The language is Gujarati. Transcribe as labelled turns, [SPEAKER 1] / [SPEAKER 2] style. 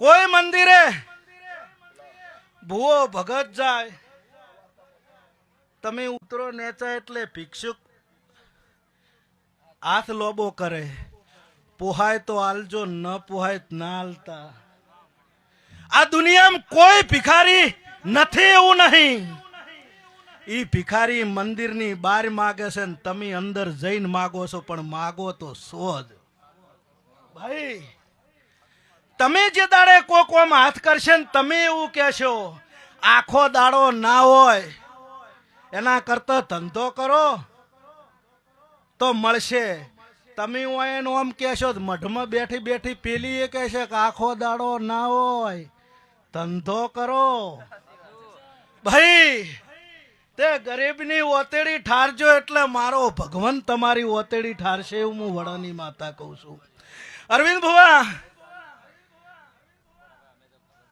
[SPEAKER 1] કોઈ મંદિરે ભૂવો ભગત જાય, તમે ઉતરો નેચા એટલે ભિક્ષુક હાથ લોબો કરે, પોહાય તો આલજો, ન પોહાય ના આલતા. આ દુનિયામાં કોઈ ભિખારી નથી એવું નહીં. ઈ ભિખારી મંદિરની બહાર માગે છે ને તમે અંદર જઈને માગો છો, પણ માગો તો સો જ ભાઈ. તમે જે દાડે કોક આમ હાથ કરશે ને તમે એવું કહેશો આખો દાડો ના હોય, એના કરતા ધંધો કરો તો મળશે. તમે એનો આમ કહેશો મઢમાં બેઠી બેઠી પેલી એ કહેશે કે આખો દાડો ના હોય, ધંધો કરો ભાઈ. તે ગરીબની ઓતેડી ઠારજો એટલે મારો ભગવાન તમારી ઓતેડી ઠારશે એવું હું વડાની માતા કહું છું. અરવિંદ ભુવા